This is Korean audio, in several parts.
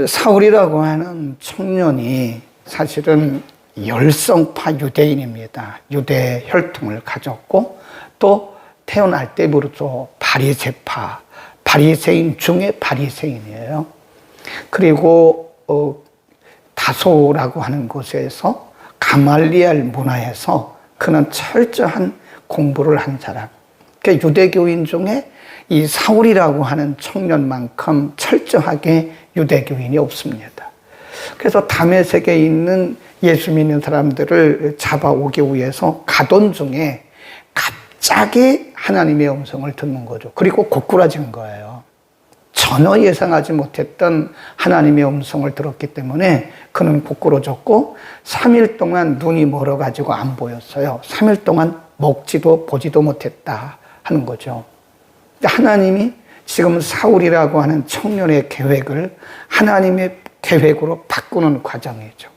사울이라고 하는 청년이 사실은 열성파 유대인입니다. 유대 혈통을 가졌고 또 태어날 때부터 바리새파, 바리새인 중에 바리새인이에요. 그리고 다소라고 하는 곳에서 가말리엘 문화에서 그는 철저한 공부를 한 사람. 그러니까 유대교인 중에 이 사울이라고 하는 청년만큼 철저하게 유대교인이 없습니다. 그래서 다메섹에 있는 예수 믿는 사람들을 잡아오기 위해서 가던 중에 갑자기 하나님의 음성을 듣는 거죠. 그리고 고꾸라진 거예요. 전혀 예상하지 못했던 하나님의 음성을 들었기 때문에 그는 고꾸라졌고 3일 동안 눈이 멀어가지고 안 보였어요. 3일 동안 먹지도 보지도 못했다 하는 거죠. 하나님이 지금 사울이라고 하는 청년의 계획을 하나님의 계획으로 바꾸는 과정이죠.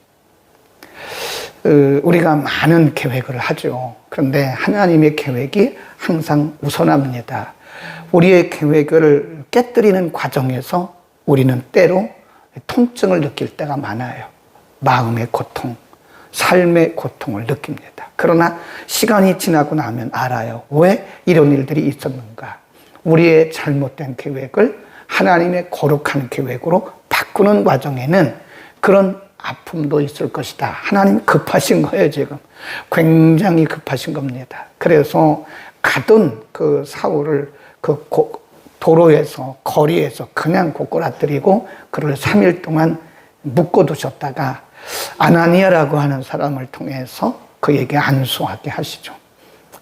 우리가 많은 계획을 하죠. 그런데 하나님의 계획이 항상 우선합니다. 우리의 계획을 깨뜨리는 과정에서 우리는 때로 통증을 느낄 때가 많아요. 마음의 고통, 삶의 고통을 느낍니다. 그러나 시간이 지나고 나면 알아요. 왜 이런 일들이 있었는가? 우리의 잘못된 계획을 하나님의 거룩한 계획으로 바꾸는 과정에는 그런 아픔도 있을 것이다. 하나님 급하신 거예요, 지금. 굉장히 급하신 겁니다. 그래서 가던 그 사울을 그 도로에서, 거리에서 그냥 고꾸라뜨리고 그를 3일 동안 묶어두셨다가 아나니아라고 하는 사람을 통해서 그에게 안수하게 하시죠.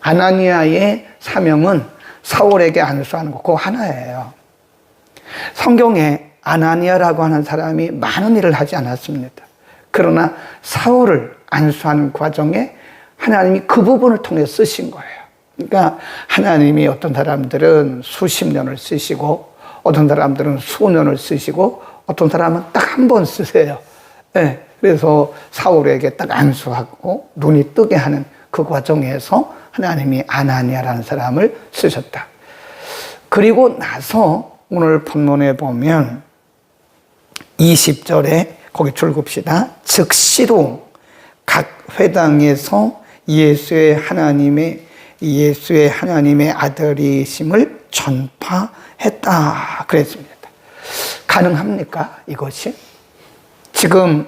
아나니아의 사명은 사울에게 안수하는 거, 그거 하나예요. 성경에 아나니아라고 하는 사람이 많은 일을 하지 않았습니다. 그러나 사울을 안수하는 과정에 하나님이 그 부분을 통해 쓰신 거예요. 그러니까 하나님이 어떤 사람들은 수십 년을 쓰시고 어떤 사람들은 수년을 쓰시고 어떤 사람은 딱 한 번 쓰세요. 네, 그래서 사울에게 딱 안수하고 눈이 뜨게 하는 그 과정에서 하나님이 아나니아라는 사람을 쓰셨다. 그리고 나서 오늘 본문에 보면 20절에 거기 줄급시다. 즉시로 각 회당에서 예수의 하나님의 아들이심을 전파했다 그랬습니다. 가능합니까? 이것이? 지금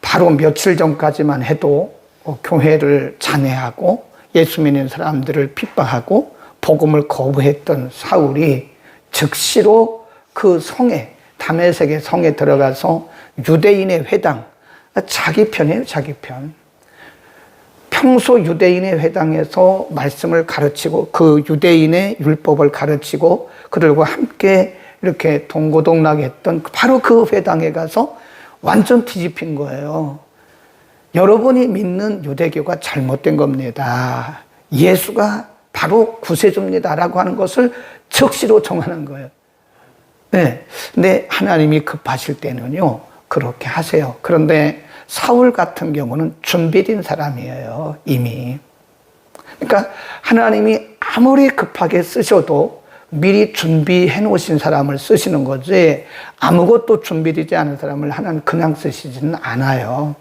바로 며칠 전까지만 해도 교회를 잔해하고 예수 믿는 사람들을 핍박하고 복음을 거부했던 사울이 즉시로 그 성에, 다메섹의 성에 들어가서 유대인의 회당, 자기 편이에요, 자기 편. 평소 유대인의 회당에서 말씀을 가르치고 그 유대인의 율법을 가르치고 그들과 함께 이렇게 동고동락했던 바로 그 회당에 가서 완전 뒤집힌 거예요. 여러분이 믿는 유대교가 잘못된 겁니다. 예수가 바로 구세주입니다라고 하는 것을 즉시로 정하는 거예요. 네. 근데 하나님이 급하실 때는요, 그렇게 하세요. 그런데 사울 같은 경우는 준비된 사람이에요, 이미. 그러니까 하나님이 아무리 급하게 쓰셔도 미리 준비해 놓으신 사람을 쓰시는 거지, 아무것도 준비되지 않은 사람을 하나님 그냥 쓰시지는 않아요.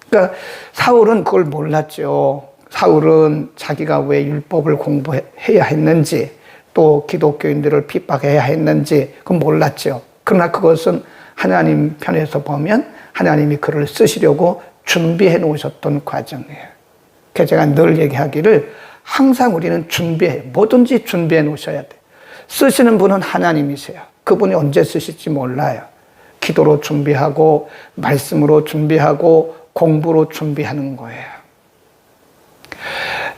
그러니까 사울은 그걸 몰랐죠. 사울은 자기가 왜 율법을 공부해야 했는지, 또 기독교인들을 핍박해야 했는지 그건 몰랐죠. 그러나 그것은 하나님 편에서 보면 하나님이 그를 쓰시려고 준비해 놓으셨던 과정이에요. 그래서 제가 늘 얘기하기를 항상 우리는 뭐든지 준비해 놓으셔야 돼요. 쓰시는 분은 하나님이세요. 그분이 언제 쓰실지 몰라요. 기도로 준비하고 말씀으로 준비하고 공부로 준비하는 거예요.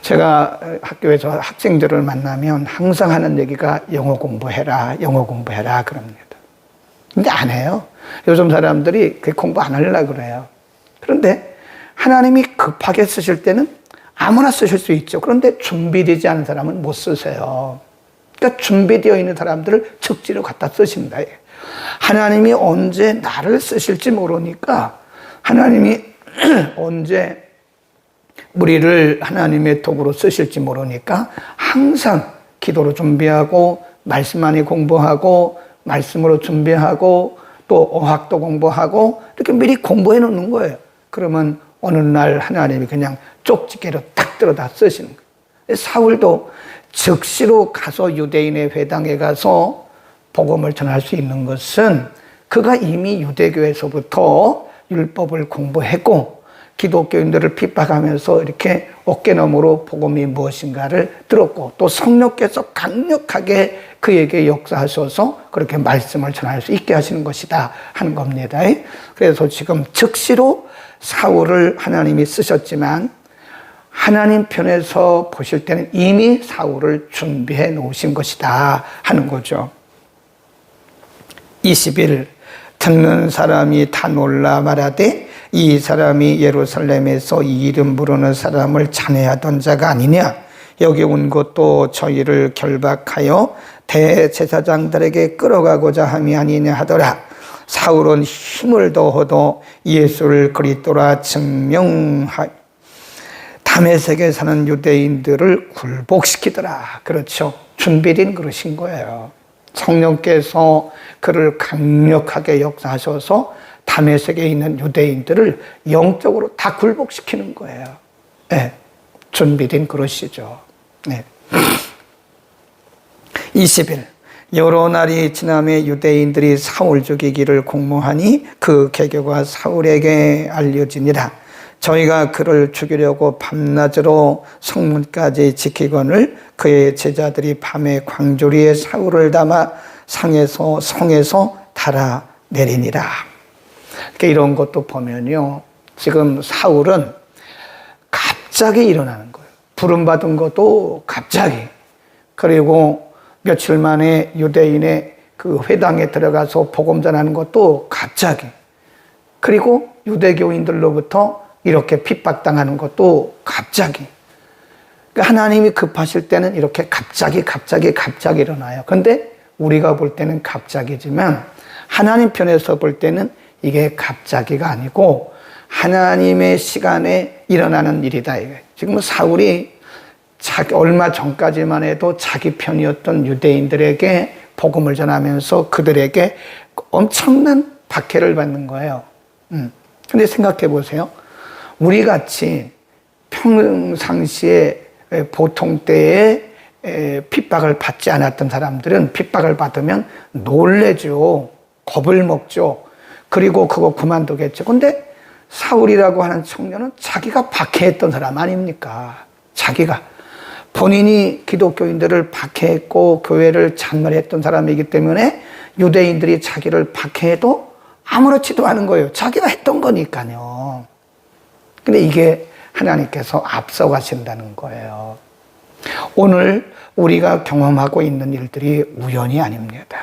제가 학교에서 학생들을 만나면 항상 하는 얘기가 영어 공부해라 그럽니다. 근데 안 해요. 요즘 사람들이 그 공부 안 하려고 그래요. 그런데 하나님이 급하게 쓰실 때는 아무나 쓰실 수 있죠. 그런데 준비되지 않은 사람은 못 쓰세요. 그러니까 준비되어 있는 사람들을 즉지로 갖다 쓰신다. 하나님이 언제 나를 쓰실지 모르니까, 하나님이 언제 우리를 하나님의 도구로 쓰실지 모르니까 항상 기도로 준비하고 말씀 많이 공부하고 말씀으로 준비하고 또 어학도 공부하고 이렇게 미리 공부해 놓는 거예요. 그러면 어느 날 하나님이 그냥 쪽지게로 탁 들어다 쓰시는 거예요. 사울도 즉시로 가서 유대인의 회당에 가서 복음을 전할 수 있는 것은 그가 이미 유대교에서부터 율법을 공부했고 기독교인들을 핍박하면서 이렇게 어깨너머로 복음이 무엇인가를 들었고 또 성령께서 강력하게 그에게 역사하셔서 그렇게 말씀을 전할 수 있게 하시는 것이다 하는 겁니다. 그래서 지금 즉시로 사울을 하나님이 쓰셨지만 하나님 편에서 보실 때는 이미 사울을 준비해 놓으신 것이다 하는 거죠. 20일 듣는 사람이 다 놀라 말하되 이 사람이 예루살렘에서 이 이름 부르는 사람을 찬해하던 자가 아니냐. 여기 온 것도 저희를 결박하여 대제사장들에게 끌어가고자 함이 아니냐 하더라. 사울은 힘을 더하도 예수를 그리스도라 증명하여 다메섹에 사는 유대인들을 굴복시키더라. 그렇죠. 준비된 그러신 거예요. 성령께서 그를 강력하게 역사하셔서 다메섹에 있는 유대인들을 영적으로 다 굴복시키는 거예요. 네, 준비된 그릇이죠. 네. 20일 여러 날이 지남에 유대인들이 사울 죽이기를 공모하니 그 계교가 사울에게 알려지니라. 저희가 그를 죽이려고 밤낮으로 성문까지 지키거늘 그의 제자들이 밤에 광주리에 사울을 담아 성에서 달아내리니라. 이런 것도 보면요. 지금 사울은 갑자기 일어나는 거예요. 부름받은 것도 갑자기. 그리고 며칠 만에 유대인의 그 회당에 들어가서 복음 전하는 것도 갑자기. 그리고 유대교인들로부터 이렇게 핍박당하는 것도 갑자기. 하나님이 급하실 때는 이렇게 갑자기 일어나요. 그런데 우리가 볼 때는 갑자기지만 하나님 편에서 볼 때는 이게 갑자기가 아니고 하나님의 시간에 일어나는 일이다. 지금 사울이 얼마 전까지만 해도 자기 편이었던 유대인들에게 복음을 전하면서 그들에게 엄청난 박해를 받는 거예요. 근데 생각해 보세요. 우리 같이 평상시에 보통 때에 핍박을 받지 않았던 사람들은 핍박을 받으면 놀래죠. 겁을 먹죠. 그리고 그거 그만두겠죠. 근데 사울이라고 하는 청년은 자기가 박해했던 사람 아닙니까? 자기가. 본인이 기독교인들을 박해했고 교회를 잔멸했던 사람이기 때문에 유대인들이 자기를 박해해도 아무렇지도 않은 거예요. 자기가 했던 거니까요. 근데 이게 하나님께서 앞서가신다는 거예요. 오늘 우리가 경험하고 있는 일들이 우연이 아닙니다.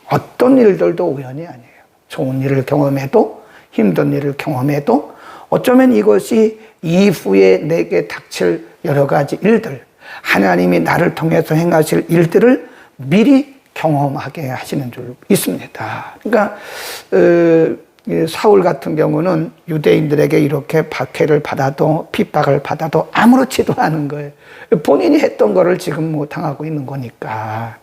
어떤 일들도 우연이 아니에요. 좋은 일을 경험해도 힘든 일을 경험해도 어쩌면 이것이 이후에 내게 닥칠 여러 가지 일들, 하나님이 나를 통해서 행하실 일들을 미리 경험하게 하시는 줄 믿습니다. 그러니까 사울 같은 경우는 유대인들에게 이렇게 박해를 받아도 핍박을 받아도 아무렇지도 않은 거예요. 본인이 했던 거를 지금 뭐 당하고 있는 거니까.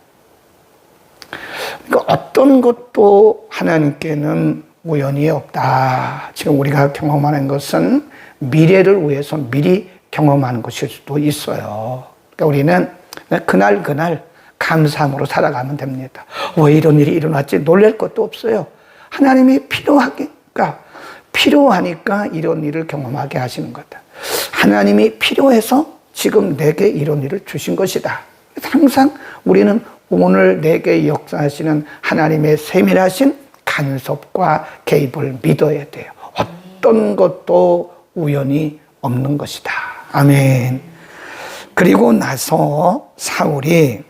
그러니까 어떤 것도 하나님께는 우연이 없다. 지금 우리가 경험하는 것은 미래를 위해서 미리 경험하는 것일 수도 있어요. 그러니까 우리는 그날 감사함으로 살아가면 됩니다. 왜 이런 일이 일어났지? 놀랄 것도 없어요. 하나님이 필요하니까 이런 일을 경험하게 하시는 거다. 하나님이 필요해서 지금 내게 이런 일을 주신 것이다. 항상 우리는 오늘 내게 역사하시는 하나님의 세밀하신 간섭과 개입을 믿어야 돼요. 어떤 것도 우연이 없는 것이다. 아멘. 그리고 나서 사울이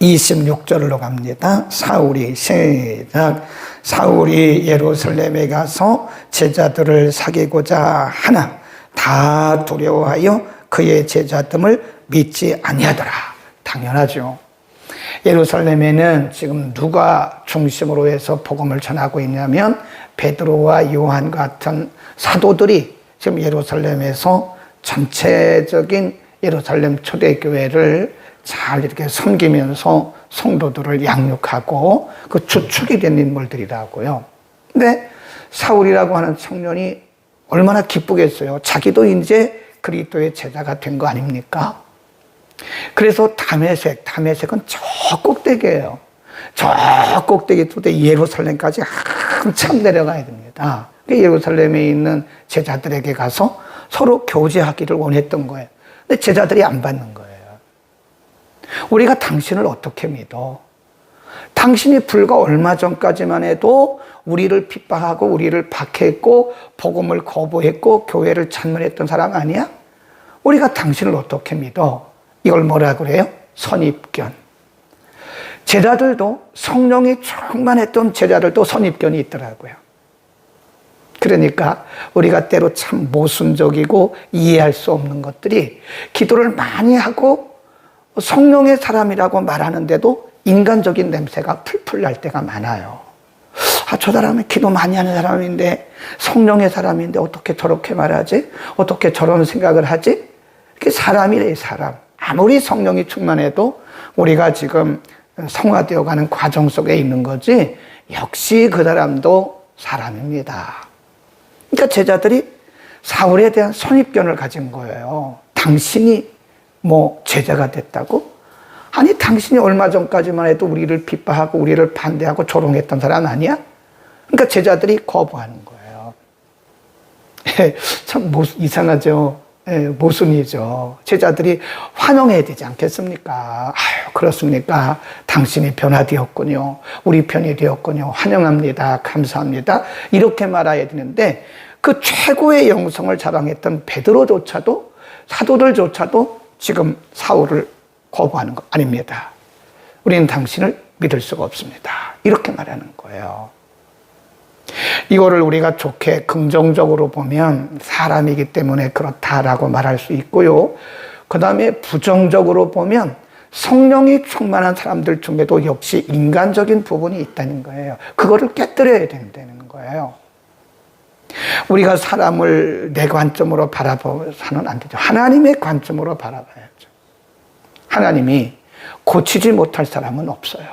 26절로 갑니다. 사울이 시작. 사울이 예루살렘에 가서 제자들을 사귀고자 하나 다 두려워하여 그의 제자됨을 믿지 아니하더라. 당연하죠. 예루살렘에는 지금 누가 중심으로 해서 복음을 전하고 있냐면 베드로와 요한 같은 사도들이 지금 예루살렘에서 전체적인 예루살렘 초대교회를 잘 이렇게 섬기면서 성도들을 양육하고 그 주축이 된 인물들이라고요. 근데 사울이라고 하는 청년이 얼마나 기쁘겠어요. 자기도 이제 그리스도의 제자가 된 거 아닙니까? 그래서 다메섹은 저 꼭대기예요. 저 꼭대기 또 예루살렘까지 한참 내려가야 됩니다. 예루살렘에 있는 제자들에게 가서 서로 교제하기를 원했던 거예요. 근데 제자들이 안 받는 거예요. 우리가 당신을 어떻게 믿어? 당신이 불과 얼마 전까지만 해도 우리를 핍박하고 우리를 박해했고 복음을 거부했고 교회를 찬멸했던 사람 아니야? 우리가 당신을 어떻게 믿어? 이걸 뭐라 그래요? 선입견. 제자들도 성령이 충만했던 제자들도 선입견이 있더라고요. 그러니까 우리가 때로 참 모순적이고 이해할 수 없는 것들이 기도를 많이 하고 성령의 사람이라고 말하는데도 인간적인 냄새가 풀풀 날 때가 많아요. 저 사람은 기도 많이 하는 사람인데 성령의 사람인데 어떻게 저렇게 말하지? 어떻게 저런 생각을 하지? 그게 사람이래, 사람. 아무리 성령이 충만해도 우리가 지금 성화되어가는 과정 속에 있는 거지 역시 그 사람도 사람입니다. 그러니까 제자들이 사울에 대한 선입견을 가진 거예요. 당신이 뭐 제자가 됐다고? 아니 당신이 얼마 전까지만 해도 우리를 핍박하고 우리를 반대하고 조롱했던 사람 아니야? 그러니까 제자들이 거부하는 거예요. 참 이상하죠. 모순이죠. 제자들이 환영해야 되지 않겠습니까? 아유, 그렇습니까? 당신이 변화되었군요. 우리 편이 되었군요. 환영합니다. 감사합니다. 이렇게 말해야 되는데 그 최고의 영성을 자랑했던 베드로조차도 사도들조차도 지금 사울을 거부하는 거 아닙니다. 우리는 당신을 믿을 수가 없습니다. 이렇게 말하는 거예요. 이거를 우리가 좋게 긍정적으로 보면 사람이기 때문에 그렇다라고 말할 수 있고요. 그 다음에 부정적으로 보면 성령이 충만한 사람들 중에도 역시 인간적인 부분이 있다는 거예요. 그거를 깨뜨려야 된다는 거예요. 우리가 사람을 내 관점으로 바라봐서는 안 되죠. 하나님의 관점으로 바라봐야죠. 하나님이 고치지 못할 사람은 없어요.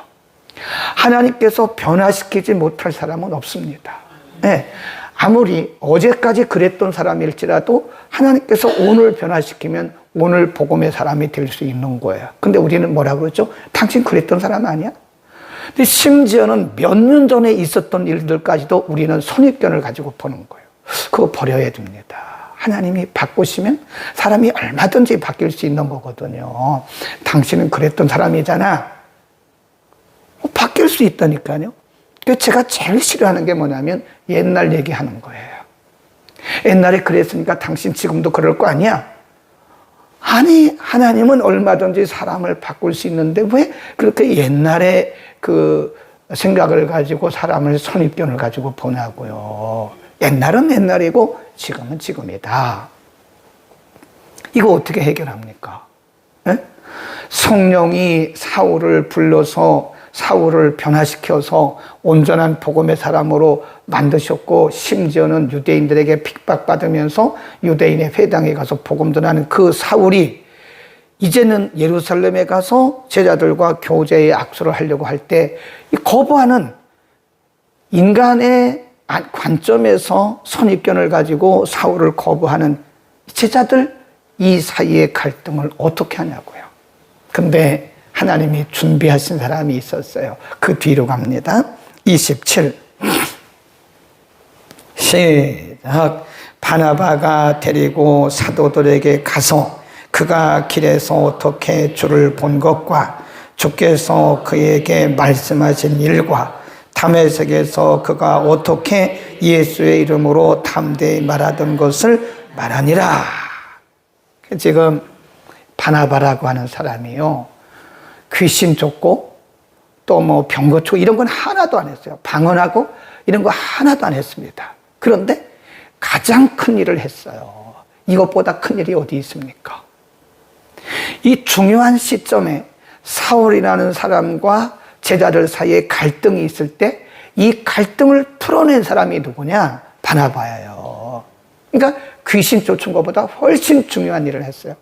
하나님께서 변화시키지 못할 사람은 없습니다. 네. 아무리 어제까지 그랬던 사람일지라도 하나님께서 오늘 변화시키면 오늘 복음의 사람이 될 수 있는 거예요. 근데 우리는 뭐라 그러죠? 당신 그랬던 사람 아니야? 근데 심지어는 몇 년 전에 있었던 일들까지도 우리는 선입견을 가지고 보는 거예요. 그거 버려야 됩니다. 하나님이 바꾸시면 사람이 얼마든지 바뀔 수 있는 거거든요. 당신은 그랬던 사람이잖아. 바뀔 수 있다니까요. 그래서 제가 제일 싫어하는 게 뭐냐면 옛날 얘기하는 거예요. 옛날에 그랬으니까 당신 지금도 그럴 거 아니야? 아니, 하나님은 얼마든지 사람을 바꿀 수 있는데 왜 그렇게 옛날에 그 생각을 가지고 사람을 선입견을 가지고 보냐고요. 옛날은 옛날이고 지금은 지금이다. 이거 어떻게 해결합니까? 네? 성령이 사울을 불러서 사울을 변화시켜서 온전한 복음의 사람으로 만드셨고 심지어는 유대인들에게 핍박받으면서 유대인의 회당에 가서 복음 전하는 그 사울이 이제는 예루살렘에 가서 제자들과 교제의 악수를 하려고 할 때 거부하는 인간의 관점에서 선입견을 가지고 사울을 거부하는 제자들 이 사이의 갈등을 어떻게 하냐고요. 근데 하나님이 준비하신 사람이 있었어요. 그 뒤로 갑니다. 27. 시작. 바나바가 데리고 사도들에게 가서 그가 길에서 어떻게 주를 본 것과 주께서 그에게 말씀하신 일과 다메섹에서 그가 어떻게 예수의 이름으로 담대히 말하던 것을 말하니라. 지금 바나바라고 하는 사람이요. 귀신 쫓고 또 뭐 병거 쫓고 이런 건 하나도 안 했어요. 방언하고 이런 거 하나도 안 했습니다. 그런데 가장 큰 일을 했어요. 이것보다 큰 일이 어디 있습니까? 이 중요한 시점에 사울이라는 사람과 제자들 사이에 갈등이 있을 때 이 갈등을 풀어낸 사람이 누구냐? 바나바예요. 그러니까 귀신 쫓은 것보다 훨씬 중요한 일을 했어요.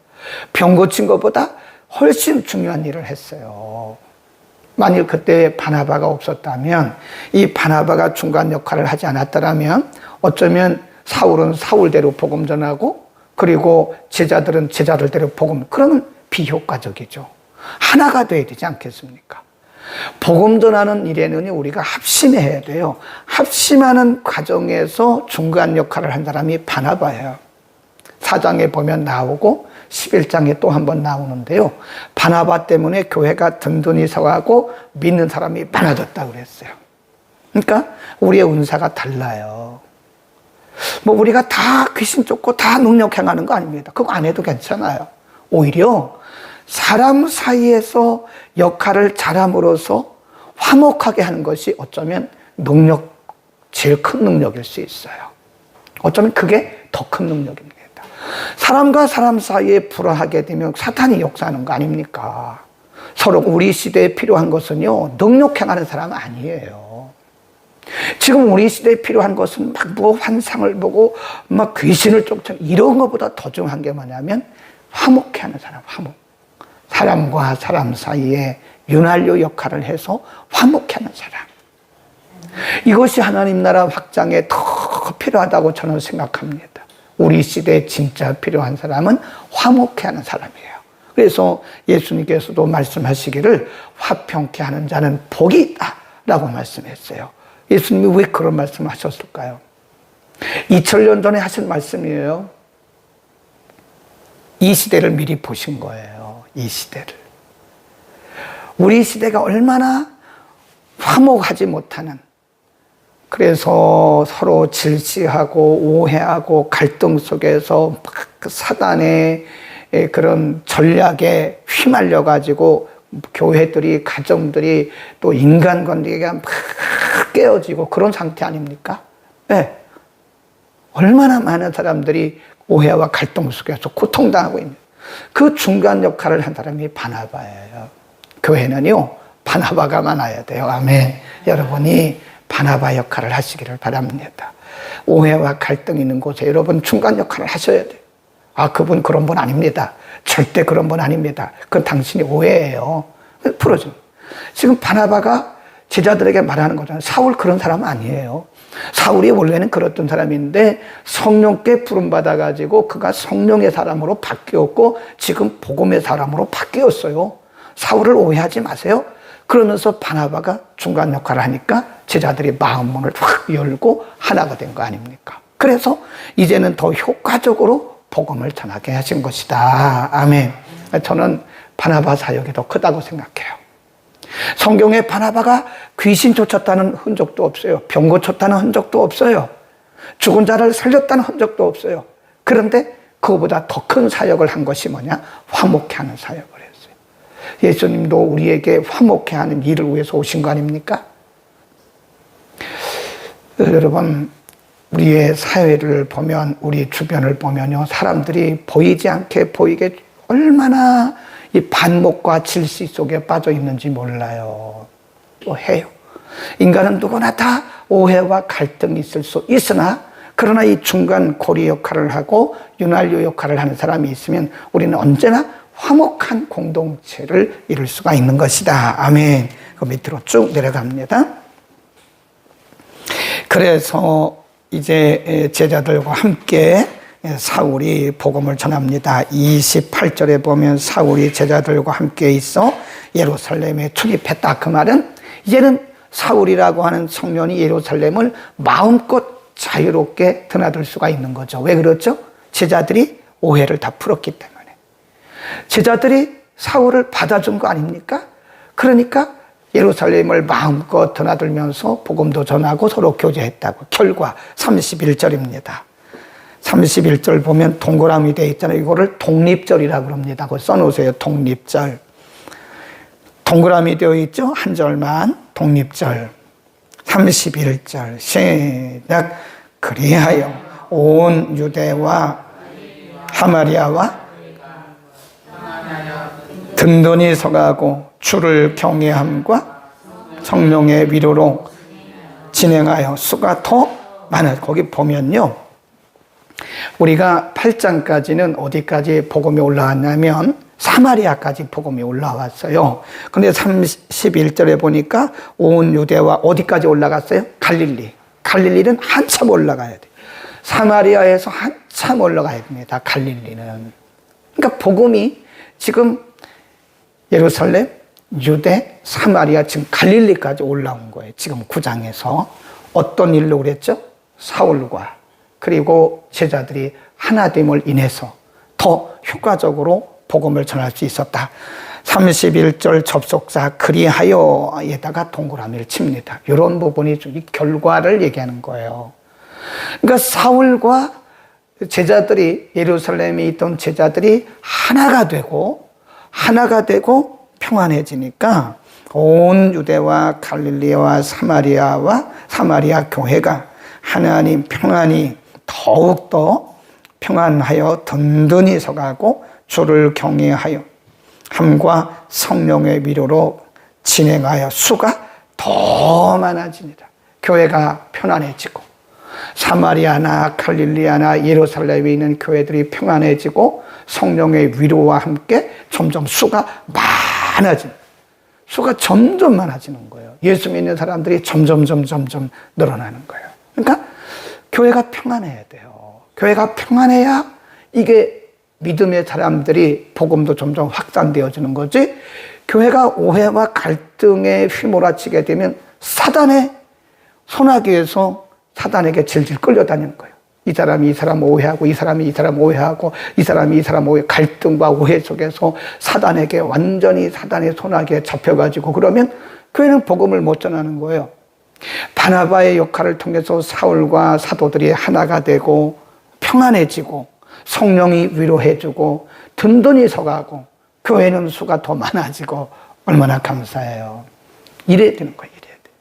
병 고친 것보다 훨씬 중요한 일을 했어요. 만일 그때 바나바가 없었다면, 이 바나바가 중간 역할을 하지 않았더라면 어쩌면 사울은 사울대로 복음 전하고, 그리고 제자들은 제자들대로 복음, 그러면 비효과적이죠. 하나가 돼야 되지 않겠습니까? 복음 전하는 일에는 우리가 합심해야 돼요. 합심하는 과정에서 중간 역할을 한 사람이 바나바예요. 4장에 보면 나오고 11장에 또 한 번 나오는데요. 바나바 때문에 교회가 든든히 서가고 믿는 사람이 많아졌다고 그랬어요. 그러니까 우리의 은사가 달라요. 뭐 우리가 다 귀신 쫓고 다 능력 행하는 거 아닙니다. 그거 안 해도 괜찮아요. 오히려 사람 사이에서 역할을 잘함으로써 화목하게 하는 것이 어쩌면 제일 큰 능력일 수 있어요. 어쩌면 그게 더 큰 능력입니다. 사람과 사람 사이에 불화하게 되면 사탄이 역사하는 거 아닙니까? 서로 우리 시대에 필요한 것은요, 능력 행하는 사람은 아니에요. 지금 우리 시대에 필요한 것은 막 뭐 환상을 보고 막 귀신을 쫓는 이런 것보다 더 중요한 게 뭐냐면 화목해 하는 사람, 화목. 사람과 사람 사이에 윤활유 역할을 해서 화목해 하는 사람. 이것이 하나님 나라 확장에 더 필요하다고 저는 생각합니다. 우리 시대에 진짜 필요한 사람은 화목해 하는 사람이에요. 그래서 예수님께서도 말씀하시기를 화평케 하는 자는 복이 있다 라고 말씀했어요. 예수님이 왜 그런 말씀을 하셨을까요? 2000년 전에 하신 말씀이에요. 이 시대를 미리 보신 거예요. 이 시대를. 우리 시대가 얼마나 화목하지 못하는, 그래서 서로 질시하고 오해하고 갈등 속에서 막 사단의 그런 전략에 휘말려 가지고 교회들이, 가정들이, 또 인간관계가 막 깨어지고 그런 상태 아닙니까? 네. 얼마나 많은 사람들이 오해와 갈등 속에서 고통당하고 있는, 그 중간 역할을 한 사람이 바나바예요. 교회는요, 바나바가 많아야 돼요. 아멘. 여러분이 바나바 역할을 하시기를 바랍니다. 오해와 갈등 있는 곳에 여러분 중간 역할을 하셔야 돼요. 아, 그분 그런 분 아닙니다. 절대 그런 분 아닙니다. 그건 당신이 오해예요. 풀어줍니다. 지금 바나바가 제자들에게 말하는 거잖아요. 사울 그런 사람 아니에요. 사울이 원래는 그랬던 사람인데 성령께 부름받아가지고 그가 성령의 사람으로 바뀌었고 지금 복음의 사람으로 바뀌었어요. 사울을 오해하지 마세요. 그러면서 바나바가 중간 역할을 하니까 제자들이 마음문을 확 열고 하나가 된 거 아닙니까? 그래서 이제는 더 효과적으로 복음을 전하게 하신 것이다. 아멘. 저는 바나바 사역이 더 크다고 생각해요. 성경에 바나바가 귀신 쫓았다는 흔적도 없어요. 병 고쳤다는 흔적도 없어요. 죽은 자를 살렸다는 흔적도 없어요. 그런데 그거보다 더 큰 사역을 한 것이 뭐냐? 화목케 하는 사역을 했어요. 예수님도 우리에게 화목케 하는 일을 위해서 오신 거 아닙니까? 여러분, 우리의 사회를 보면, 우리 주변을 보면요, 사람들이 보이지 않게 보이게 얼마나 이 반목과 질시 속에 빠져 있는지 몰라요. 또 해요. 인간은 누구나 다 오해와 갈등이 있을 수 있으나, 그러나 이 중간 고리 역할을 하고 윤활유 역할을 하는 사람이 있으면 우리는 언제나 화목한 공동체를 이룰 수가 있는 것이다. 아멘. 그 밑으로 쭉 내려갑니다. 그래서 이제 제자들과 함께 사울이 복음을 전합니다. 28절에 보면 사울이 제자들과 함께 있어 예루살렘에 출입했다. 그 말은 이제는 사울이라고 하는 청년이 예루살렘을 마음껏 자유롭게 드나들 수가 있는 거죠. 왜 그렇죠? 제자들이 오해를 다 풀었기 때문에. 제자들이 사울을 받아준 거 아닙니까? 그러니까 예루살렘을 마음껏 드나들면서 복음도 전하고 서로 교제했다고. 결과 31절입니다. 31절 보면 동그라미 되어 있잖아요. 이거를 독립절이라고 합니다. 그거 써놓으세요. 독립절. 동그라미 되어 있죠? 한 절만. 독립절. 31절 시작. 그리하여 온 유대와 사마리아와 든든히 서가고 주를 경외함과 성령의 위로로 진행하여 수가 더 많아. 거기 보면요, 우리가 8장까지는 어디까지 복음이 올라왔냐면 사마리아까지 복음이 올라왔어요. 그런데 31절에 보니까 온 유대와 어디까지 올라갔어요? 갈릴리. 갈릴리는 한참 올라가야 돼요. 사마리아에서 한참 올라가야 됩니다. 갈릴리는. 그러니까 복음이 지금 예루살렘, 유대, 사마리아, 지금 갈릴리까지 올라온 거예요. 지금 9장에서. 어떤 일로 그랬죠? 사울과 그리고 제자들이 하나됨을 인해서 더 효과적으로 복음을 전할 수 있었다. 31절 접속사 그리하여에다가 동그라미를 칩니다. 이런 부분이 좀 이 결과를 얘기하는 거예요. 그러니까 사울과 제자들이, 예루살렘에 있던 제자들이 하나가 되고 평안해지니까 온 유대와 갈릴리와 사마리아 교회가 하나님 평안이 더욱더 평안하여 든든히 서가고 주를 경외하여 함과 성령의 위로로 진행하여 수가 더 많아집니다. 교회가 편안해지고 사마리아나 갈릴리아나 예루살렘에 있는 교회들이 평안해지고 성령의 위로와 함께 점점 수가 많아집니다. 수가 점점 많아지는 거예요. 예수 믿는 사람들이 점점 늘어나는 거예요. 그러니까 교회가 평안해야 돼요. 교회가 평안해야 이게 믿음의 사람들이 복음도 점점 확산되어지는 거지. 교회가 오해와 갈등에 휘몰아치게 되면 사단의 소나기에서 사단에게 질질 끌려다니는 거예요. 이 사람이 이 사람 오해하고 이 사람이 이 사람 오해하고 이 사람이 이 사람 오해, 갈등과 오해 속에서 사단에게 완전히 사단의 소나기에 잡혀가지고 그러면 교회는 복음을 못 전하는 거예요. 바나바의 역할을 통해서 사울과 사도들이 하나가 되고 평안해지고 성령이 위로해주고 든든히 서가고 교회는 수가 더 많아지고 얼마나 감사해요. 이래야 되는 거예요. 이래야 돼요.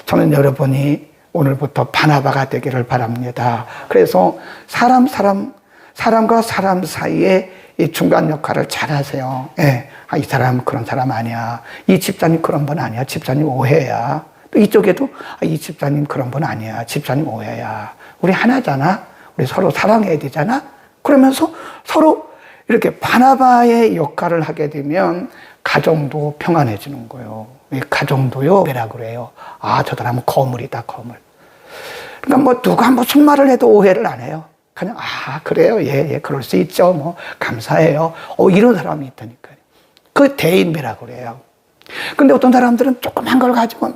저는 여러분이 오늘부터 바나바가 되기를 바랍니다. 그래서 사람과 사람 사이에 이 중간 역할을 잘 하세요. 예. 아, 이 사람 그런 사람 아니야. 이 집사님 그런 분 아니야. 집사님 오해야. 또 이쪽에도 아, 이 집사님 그런 분 아니야. 집사님 오해야. 우리 하나잖아. 우리 서로 사랑해야 되잖아. 그러면서 서로 이렇게 바나바의 역할을 하게 되면 가정도 평안해지는 거예요. 가정도요, 뭐라 그래요? 아, 저 사람은 거물이다, 거물. 그러니까 뭐 누가 무슨 말을 해도 오해를 안 해요. 그냥, 아, 그래요? 예, 그럴 수 있죠. 뭐, 감사해요. 이런 사람이 있다니까요. 그 대인배라 그래요. 근데 어떤 사람들은 조그만 걸 가지고 막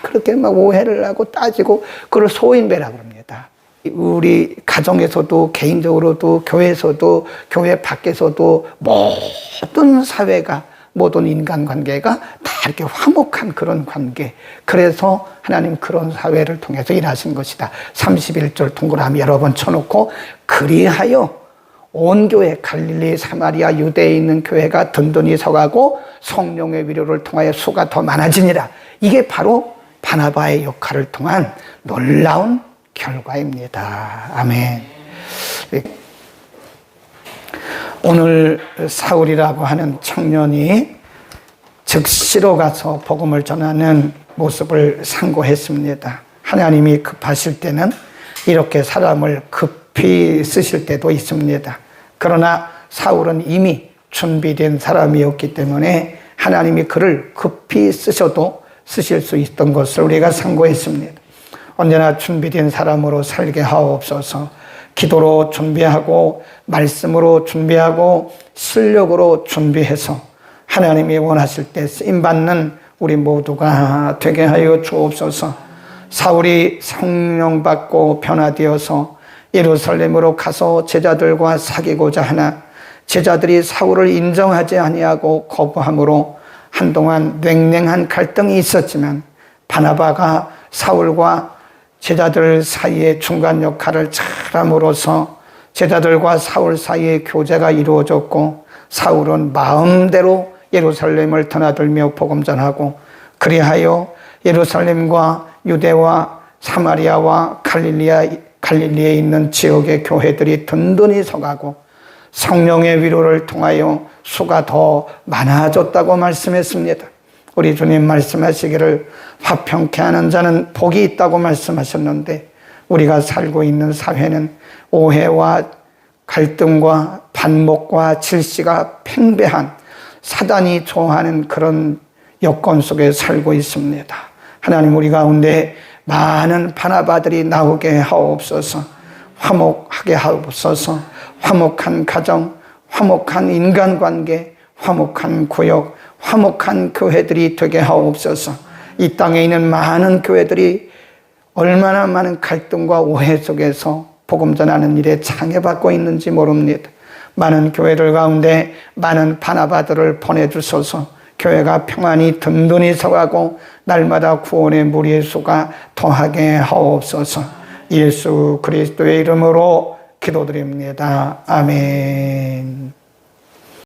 그렇게 막 오해를 하고 따지고, 그걸 소인배라 그럽니다. 우리 가정에서도, 개인적으로도, 교회에서도, 교회 밖에서도 모든 사회가, 모든 인간관계가 다 이렇게 화목한 그런 관계. 그래서 하나님 그런 사회를 통해서 일하신 것이다. 31절 동그라미 여러 번 쳐놓고 그리하여 온 교회 갈릴리 사마리아 유대에 있는 교회가 든든히 서가고 성령의 위로를 통하여 수가 더 많아지니라. 이게 바로 바나바의 역할을 통한 놀라운 결과입니다. 아멘. 오늘 사울이라고 하는 청년이 즉시로 가서 복음을 전하는 모습을 상고했습니다. 하나님이 급하실 때는 이렇게 사람을 급히 쓰실 때도 있습니다. 그러나 사울은 이미 준비된 사람이었기 때문에 하나님이 그를 급히 쓰셔도 쓰실 수 있던 것을 우리가 상고했습니다. 언제나 준비된 사람으로 살게 하옵소서. 기도로 준비하고 말씀으로 준비하고 실력으로 준비해서 하나님이 원하실 때 쓰임받는 우리 모두가 되게 하여 주옵소서. 사울이 성령 받고 변화되어서 예루살렘으로 가서 제자들과 사귀고자 하나 제자들이 사울을 인정하지 아니하고 거부함으로 한동안 냉랭한 갈등이 있었지만 바나바가 사울과 제자들 사이의 중간 역할을 잘함으로써 제자들과 사울 사이의 교제가 이루어졌고 사울은 마음대로 예루살렘을 드나들며 복음 전하고 그리하여 예루살렘과 유대와 사마리아와 갈릴리에 있는 지역의 교회들이 든든히 서가고 성령의 위로를 통하여 수가 더 많아졌다고 말씀했습니다. 우리 주님 말씀하시기를 화평케 하는 자는 복이 있다고 말씀하셨는데 우리가 살고 있는 사회는 오해와 갈등과 반목과 질시가 팽배한 사단이 좋아하는 그런 여건 속에 살고 있습니다. 하나님, 우리 가운데 많은 바나바들이 나오게 하옵소서. 화목하게 하옵소서. 화목한 가정, 화목한 인간관계, 화목한 구역, 화목한 교회들이 되게 하옵소서. 이 땅에 있는 많은 교회들이 얼마나 많은 갈등과 오해 속에서 복음 전하는 일에 장애받고 있는지 모릅니다. 많은 교회들 가운데 많은 바나바들을 보내주소서. 교회가 평안히 든든히 서가고 날마다 구원의 무리의 수가 더하게 하옵소서. 예수 그리스도의 이름으로 기도드립니다. 아멘.